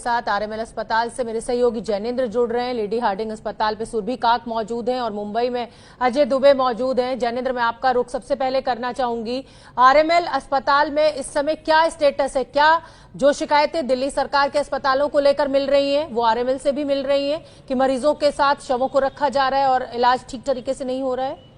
साथ आरएमएल अस्पताल से मेरे सहयोगी जैनेंद्र जुड़ रहे हैं। लेडी हार्डिंग अस्पताल पे सुरभि काक मौजूद हैं और मुंबई में अजय दुबे मौजूद हैं। जैनेंद्र, मैं आपका रुख सबसे पहले करना चाहूंगी, आरएमएल अस्पताल में इस समय क्या स्टेटस है? क्या जो शिकायतें दिल्ली सरकार के अस्पतालों को लेकर मिल रही हैं वो आरएमएल से भी मिल रही हैं कि मरीजों के साथ शवों को रखा जा रहा है और इलाज ठीक तरीके से नहीं हो रहा है?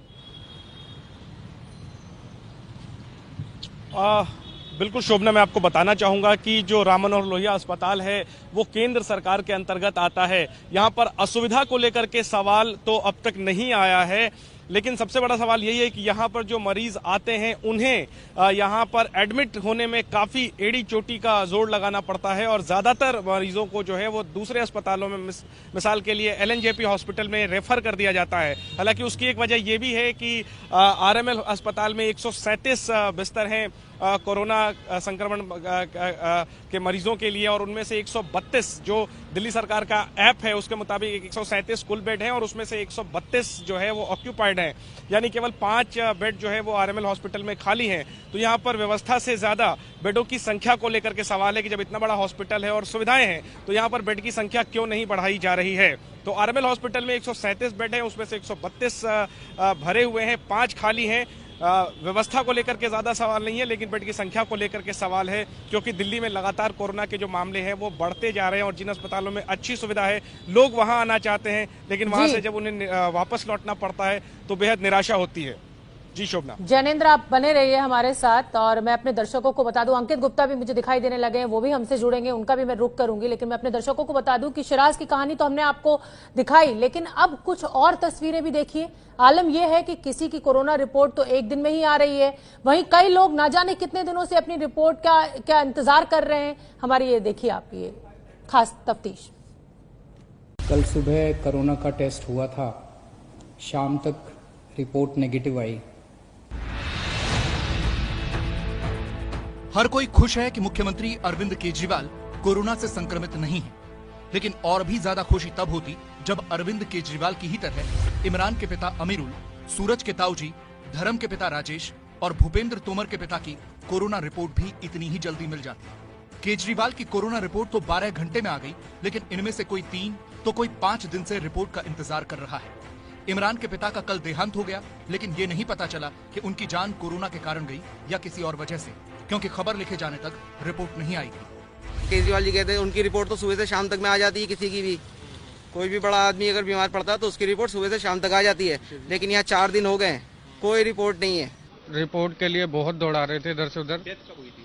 बिल्कुल शोभना, मैं आपको बताना चाहूंगा कि जो राम मनोहर लोहिया अस्पताल है वो केंद्र सरकार के अंतर्गत आता है। यहाँ पर असुविधा को लेकर के सवाल तो अब तक नहीं आया है, लेकिन सबसे बड़ा सवाल यही है कि यहाँ पर जो मरीज आते हैं उन्हें यहाँ पर एडमिट होने में काफी एड़ी चोटी का जोर लगाना पड़ता है और ज्यादातर मरीजों को जो है वो दूसरे अस्पतालों में मिसाल के लिए एलएनजेपी हॉस्पिटल में रेफर कर दिया जाता है। हालांकि उसकी एक वजह यह भी है कि आरएमएल अस्पताल में 137 बिस्तर हैं कोरोना संक्रमण के मरीजों के लिए और उनमें से 132 जो दिल्ली सरकार का ऐप है उसके मुताबिक 137 कुल बेड हैं और उसमें से 132 जो है वो ऑक्यूपाइड हैं, यानी केवल 5 बेड जो है वो आरएमएल हॉस्पिटल में खाली हैं। तो यहाँ पर व्यवस्था से ज्यादा बेडों की संख्या को लेकर के सवाल है कि जब इतना बड़ा हॉस्पिटल है और सुविधाएं हैं तो यहाँ पर बेड की संख्या क्यों नहीं बढ़ाई जा रही है। तो आरएमएल हॉस्पिटल में 137 बेड हैं, उसमें से 132 भरे हुए हैं, 5 खाली हैं। व्यवस्था को लेकर के ज्यादा सवाल नहीं है, लेकिन बेड की संख्या को लेकर के सवाल है, क्योंकि दिल्ली में लगातार कोरोना के जो मामले हैं वो बढ़ते जा रहे हैं और जिन अस्पतालों में अच्छी सुविधा है लोग वहां आना चाहते हैं, लेकिन वहां से जब उन्हें वापस लौटना पड़ता है तो बेहद निराशा होती है। जी शोभना। जैनेंद्र, आप बने रहिए हमारे साथ और मैं अपने दर्शकों को बता दूं, अंकित गुप्ता भी मुझे दिखाई देने लगे हैं, वो भी हमसे जुड़ेंगे, उनका भी मैं रुख करूंगी, लेकिन मैं अपने दर्शकों को बता दूं कि शिराज की कहानी तो हमने आपको दिखाई, लेकिन अब कुछ और तस्वीरें भी देखिए। आलम यह है कि किसी की कोरोना रिपोर्ट तो एक दिन में ही आ रही है, वहीं कई लोग ना जाने कितने दिनों से अपनी रिपोर्ट का क्या इंतजार कर रहे हैं। हमारी ये देखिए आप ये खास तफ्तीश। कल सुबह कोरोना का टेस्ट हुआ था, शाम तक रिपोर्ट नेगेटिव आई। हर कोई खुश है कि मुख्यमंत्री अरविंद केजरीवाल कोरोना से संक्रमित नहीं है, लेकिन और भी ज्यादा खुशी तब होती जब अरविंद केजरीवाल की ही तरह इमरान के पिता अमीरुल, सूरज के ताऊजी, धर्म के पिता राजेश और भूपेंद्र तोमर के पिता की कोरोना रिपोर्ट भी इतनी ही जल्दी मिल जाती। केजरीवाल की कोरोना रिपोर्ट तो 12 घंटे में आ गई, लेकिन इनमें से कोई 3 तो कोई 5 दिन से रिपोर्ट का इंतजार कर रहा है। इमरान के पिता का कल देहांत हो गया, लेकिन ये नहीं पता चला कि उनकी जान कोरोना के कारण गई या किसी और वजह से, क्योंकि खबर लिखे जाने तक रिपोर्ट नहीं आएगी। केजरीवाल जी कहते हैं उनकी रिपोर्ट तो सुबह से शाम तक में आ जाती है, किसी की भी कोई भी बड़ा आदमी अगर बीमार पड़ता है तो उसकी रिपोर्ट सुबह से शाम तक आ जाती है, लेकिन यहाँ 4 दिन हो गए हैं, कोई रिपोर्ट नहीं है। रिपोर्ट के लिए बहुत दौड़ा रहे थे इधर से उधर। डेथ कब हुई थी?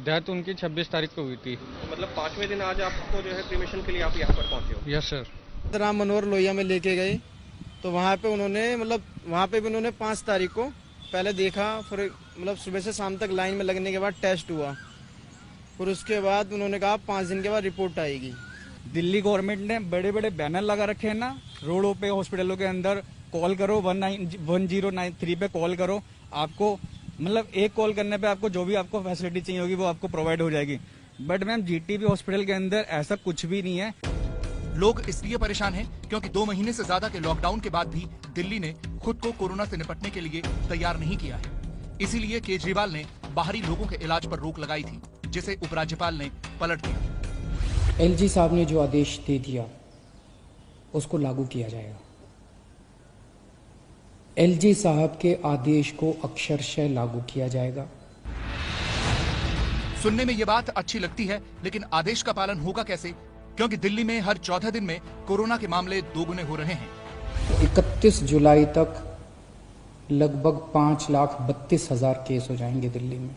डेथ उनकी 26 तारीख को हुई थी। तो मतलब 5वें दिन आज आपको जो है क्रीमेशन के लिए आप यहाँ पर पहुँचे हो? Yes sir. राम मनोहर लोहिया में लेके गए तो वहाँ पे उन्होंने वहाँ पे भी उन्होंने 5 तारीख को पहले देखा, फिर सुबह से शाम तक लाइन में लगने के बाद टेस्ट हुआ, फिर उसके बाद उन्होंने कहा 5 दिन के बाद रिपोर्ट आएगी। दिल्ली गवर्नमेंट ने बड़े बड़े बैनर लगा रखे हैं ना रोडों पे, हॉस्पिटलों के अंदर, कॉल करो 1093 पे कॉल करो, आपको एक कॉल करने पे आपको जो भी आपको फैसिलिटी चाहिए होगी वो आपको प्रोवाइड हो जाएगी। बट मैम जीटीबी हॉस्पिटल के अंदर ऐसा कुछ भी नहीं है। लोग इसलिए परेशान हैं क्योंकि 2 महीने से ज्यादा के लॉकडाउन के बाद भी दिल्ली ने खुद को कोरोना से निपटने के लिए तैयार नहीं किया है। इसीलिए केजरीवाल ने बाहरी लोगों के इलाज पर रोक लगाई थी, जिसे उपराज्यपाल ने पलट दिया। एलजी साहब ने जो आदेश दे दिया उसको लागू किया जाएगा। एलजी साहब के आदेश को अक्षरशः लागू किया जाएगा। सुनने में ये बात अच्छी लगती है, लेकिन आदेश का पालन होगा कैसे, क्योंकि दिल्ली में हर 14 दिन में कोरोना के मामले दोगुने हो रहे हैं। 31 जुलाई तक लगभग 5,32,000 केस हो जाएंगे दिल्ली में।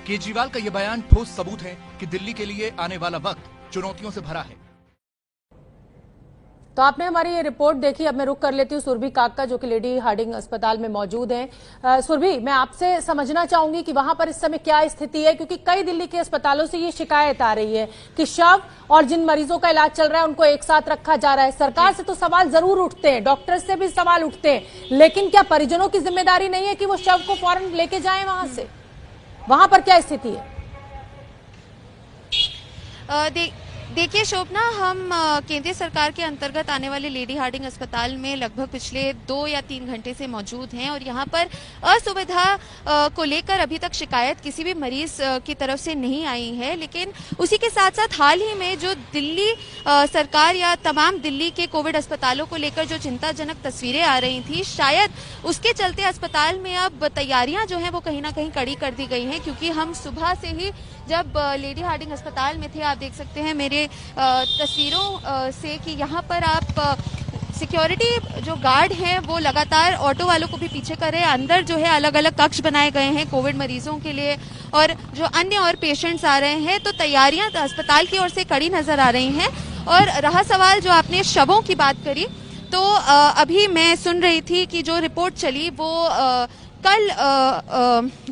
केजरीवाल का यह बयान ठोस सबूत है कि दिल्ली के लिए आने वाला वक्त चुनौतियों से भरा है। तो आपने हमारी ये रिपोर्ट देखी, अब मैं रुख कर लेती हूँ सुरभि काका जो कि लेडी हार्डिंग अस्पताल में मौजूद हैं। सुरभि, मैं आपसे समझना चाहूंगी कि वहां पर इस समय क्या स्थिति है, क्योंकि कई दिल्ली के अस्पतालों से ये शिकायत आ रही है कि शव और जिन मरीजों का इलाज चल रहा है उनको एक साथ रखा जा रहा है। सरकार से तो सवाल जरूर उठते हैं, डॉक्टर से भी सवाल उठते हैं, लेकिन क्या परिजनों की जिम्मेदारी नहीं है कि वो शव को फौरन लेके जाए वहां से? वहां पर क्या स्थिति है? देखिए शोभना, हम केंद्रीय सरकार के अंतर्गत आने वाले लेडी हार्डिंग अस्पताल में लगभग पिछले 2 या 3 घंटे से मौजूद हैं और यहाँ पर असुविधा को लेकर अभी तक शिकायत किसी भी मरीज की तरफ से नहीं आई है। लेकिन उसी के साथ साथ हाल ही में जो दिल्ली सरकार या तमाम दिल्ली के कोविड अस्पतालों को लेकर जो चिंताजनक तस्वीरें आ रही थी, शायद उसके चलते अस्पताल में अब तैयारियां जो हैं वो कहीं ना कहीं कड़ी कर दी गई हैं। क्योंकि हम सुबह से ही जब लेडी हार्डिंग अस्पताल में थे, आप देख सकते हैं मेरे तस्वीरों से कि यहाँ पर आप सिक्योरिटी जो गार्ड हैं वो लगातार ऑटो वालों को भी पीछे कर रहे हैं। अंदर जो है अलग अलग कक्ष बनाए गए हैं कोविड मरीजों के लिए और जो अन्य और पेशेंट्स आ रहे हैं, तो तैयारियां अस्पताल की ओर से कड़ी नजर आ रही हैं। और रहा सवाल जो आपने शवों की बात करी, तो अभी मैं सुन रही थी कि जो रिपोर्ट चली वो कल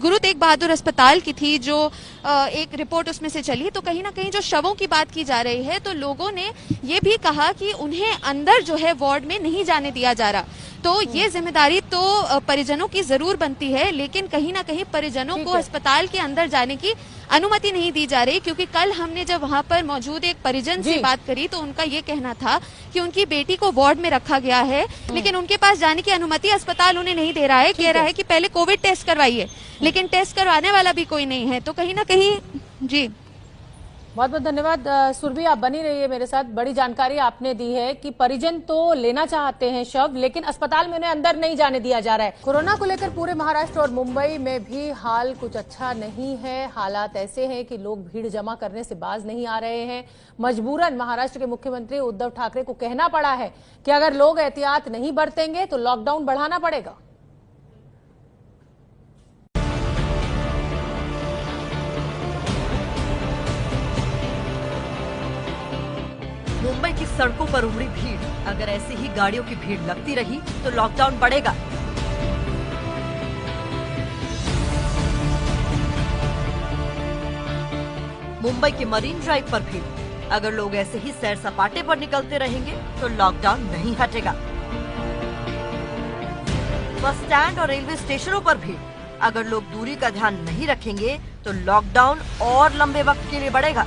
गुरु तेग बहादुर अस्पताल की थी, जो एक रिपोर्ट उसमें से चली। तो कहीं ना कहीं जो शवों की बात की जा रही है, तो लोगों ने ये भी कहा कि उन्हें अंदर जो है वार्ड में नहीं जाने दिया जा रहा। तो ये जिम्मेदारी तो परिजनों की जरूर बनती है, लेकिन कहीं ना कहीं परिजनों को अस्पताल के अंदर जाने की अनुमति नहीं दी जा रही। क्योंकि कल हमने जब वहां पर मौजूद एक परिजन से बात करी, तो उनका ये कहना था कि उनकी बेटी को वार्ड में रखा गया है, लेकिन उनके पास जाने की अनुमति अस्पताल उन्हें नहीं दे रहा है। कह रहा है कि पहले कोविड टेस्ट करवाइए, लेकिन टेस्ट करवाने वाला भी कोई नहीं है। तो कहीं ना कहीं जी बहुत बहुत धन्यवाद सुरभि, आप बनी रहिए मेरे साथ। बड़ी जानकारी आपने दी है कि परिजन तो लेना चाहते हैं शव, लेकिन अस्पताल में उन्हें अंदर नहीं जाने दिया जा रहा है। कोरोना को लेकर पूरे महाराष्ट्र और मुंबई में भी हाल कुछ अच्छा नहीं है। हालात ऐसे हैं कि लोग भीड़ जमा करने से बाज नहीं आ रहे हैं। मजबूरन महाराष्ट्र के मुख्यमंत्री उद्धव ठाकरे को कहना पड़ा है कि अगर लोग एहतियात नहीं बरतेंगे तो लॉकडाउन बढ़ाना पड़ेगा। मुंबई की सड़कों पर उमड़ी भीड़, अगर ऐसी ही गाड़ियों की भीड़ लगती रही तो लॉकडाउन बढ़ेगा। मुंबई के मरीन ड्राइव पर भीड़, अगर लोग ऐसे ही सैर सपाटे पर निकलते रहेंगे तो लॉकडाउन नहीं हटेगा। बस स्टैंड और रेलवे स्टेशनों पर भीड़, अगर लोग दूरी का ध्यान नहीं रखेंगे तो लॉकडाउन और लंबे वक्त के लिए बढ़ेगा।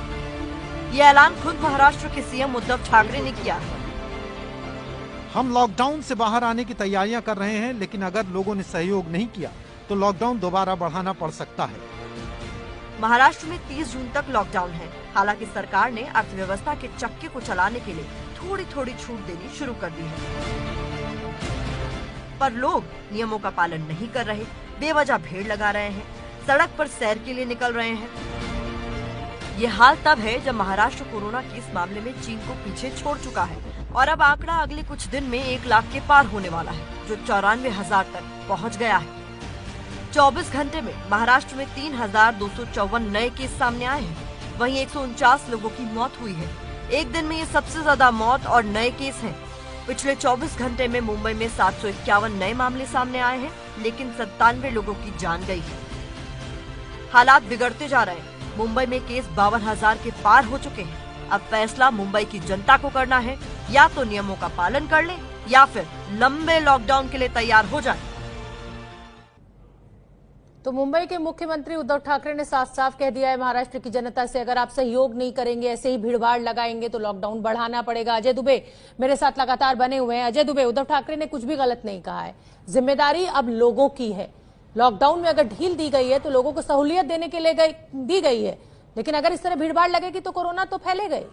ये ऐलान खुद महाराष्ट्र के सीएम उद्धव ठाकरे ने किया। हम लॉकडाउन से बाहर आने की तैयारियां कर रहे हैं, लेकिन अगर लोगों ने सहयोग नहीं किया तो लॉकडाउन दोबारा बढ़ाना पड़ सकता है। महाराष्ट्र में 30 जून तक लॉकडाउन है। हालांकि सरकार ने अर्थव्यवस्था के चक्के को चलाने के लिए थोड़ी थोड़ी छूट देनी शुरू कर दी है, पर लोग नियमों का पालन नहीं कर रहे, बेवजह भीड़ लगा रहे हैं, सड़क पर सैर के लिए निकल रहे हैं। ये हाल तब है जब महाराष्ट्र कोरोना के इस मामले में चीन को पीछे छोड़ चुका है और अब आंकड़ा अगले कुछ दिन में 1 लाख के पार होने वाला है, जो 94,000 तक पहुंच गया है। 24 घंटे में महाराष्ट्र में 3,254 नए केस सामने आए हैं, वहीं 149 लोगों की मौत हुई है। एक दिन में ये सबसे ज्यादा मौत और नए केस हैं। पिछले 24 घंटे में मुंबई में 751 नए मामले सामने आए हैं, लेकिन 97 लोगों की जान गई है। हालात बिगड़ते जा रहे हैं। मुंबई में केस 52,000 के पार हो चुके हैं। अब फैसला मुंबई की जनता को करना है, या तो नियमों का पालन कर ले या फिर लंबे लॉकडाउन के लिए तैयार हो जाए। तो मुंबई के मुख्यमंत्री उद्धव ठाकरे ने साफ साफ कह दिया है महाराष्ट्र की जनता से, अगर आप सहयोग नहीं करेंगे, ऐसे ही भीड़भाड़ लगाएंगे तो लॉकडाउन बढ़ाना पड़ेगा। अजय दुबे मेरे साथ लगातार बने हुए हैं। अजय दुबे, उद्धव ठाकरे ने कुछ भी गलत नहीं कहा है, जिम्मेदारी अब लोगों की है। लॉकडाउन में अगर ढील दी गई है तो लोगों को सहूलियत देने के लिए दी गई है, लेकिन अगर इस तरह भीड़भाड़ लगेगी तो कोरोना तो फैलेगा ही।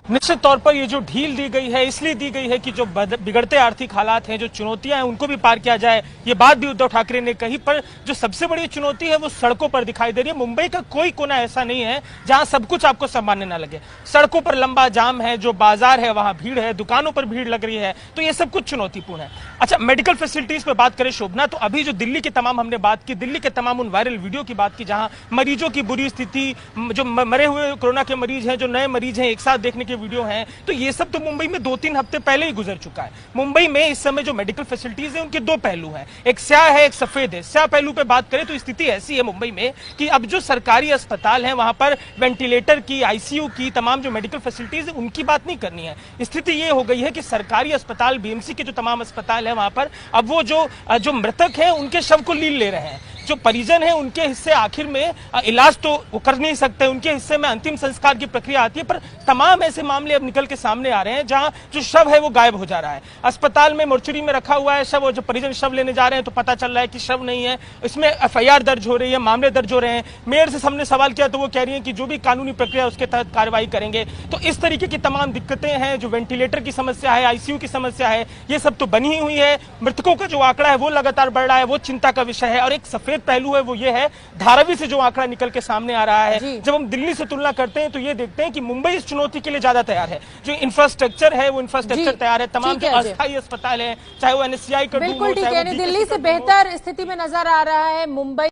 निश्चित तौर पर ये जो ढील दी गई है इसलिए दी गई है कि जो बिगड़ते आर्थिक हालात हैं, जो चुनौतियां हैं, उनको भी पार किया जाए। ये बात भी उद्धव ठाकरे ने कही, पर जो सबसे बड़ी चुनौती है वो सड़कों पर दिखाई दे रही है। मुंबई का कोई कोना ऐसा नहीं है जहां सब कुछ आपको सामान्य ना लगे। सड़कों पर लंबा जाम है, जो बाजार है वहां भीड़ है, दुकानों पर भीड़ लग रही है, तो ये सब कुछ चुनौतीपूर्ण है। अच्छा, मेडिकल फैसिलिटीज पे बात करें शोभना, तो अभी जो दिल्ली के तमाम हमने बात की, दिल्ली के तमाम उन वायरल वीडियो की बात की जहां मरीजों की बुरी स्थिति, जो मरे हुए कोरोना के मरीज हैं, जो नए मरीज हैं, एक साथ देखने के वीडियो हैं, तो ये सब तो मुंबई में 2-3 हफ्ते पहले ही गुजर चुका है। मुंबई में इस समय जो मेडिकल फैसिलिटीज है उनके 2 पहलू हैं, एक स्याह है, एक सफेद है। स्याह पहलू पे बात करें तो स्थिति ऐसी है मुंबई में कि अब जो सरकारी अस्पताल है वहां पर वेंटिलेटर की, आईसीयू की, तमाम जो मेडिकल फैसिलिटीज है उनकी बात नहीं करनी है। स्थिति ये हो गई है कि सरकारी अस्पताल, बीएमसी के जो तमाम अस्पताल है वहां पर अब वो जो मृतक है उनके शव को लील ले रहे हैं। जो परिजन है उनके हिस्से आखिर में इलाज तो वो कर नहीं सकते, उनके हिस्से में अंतिम संस्कार की प्रक्रिया आती है, पर तमाम ऐसे मामले अब निकल के सामने आ रहे हैं जहां जो शव है वो गायब हो जा रहा है। अस्पताल में मोर्चरी में रखा हुआ है शव, और जब परिजन शव लेने जा रहे हैं तो पता चल रहा है कि शव नहीं है। इसमें FIR दर्ज हो रही है, मामले दर्ज हो रहे हैं। मेयर से हमने सवाल किया तो वो कह रही है कि जो भी कानूनी प्रक्रिया उसके तहत कार्रवाई करेंगे। तो इस तरीके की तमाम दिक्कतें हैं, जो वेंटिलेटर की समस्या है, ICU की समस्या है, ये सब तो बनी हुई है। मृतकों का जो आंकड़ा है वो लगातार बढ़ रहा है, वो चिंता का विषय है। और एक सफेद पहलू है वो ये है, धारावी से जो आंकड़ा निकल के सामने आ रहा है, जब हम दिल्ली से तुलना करते हैं तो ये देखते हैं कि मुंबई इस चुनौती के लिए ज्यादा तैयार है। जो इंफ्रास्ट्रक्चर है वो इंफ्रास्ट्रक्चर तैयार है, तमाम जो अस्थायी अस्पताल है, चाहे वो NSCI का बिल्कुल ठीक है, दिल्ली से बेहतर स्थिति में नजर आ रहा है मुंबई।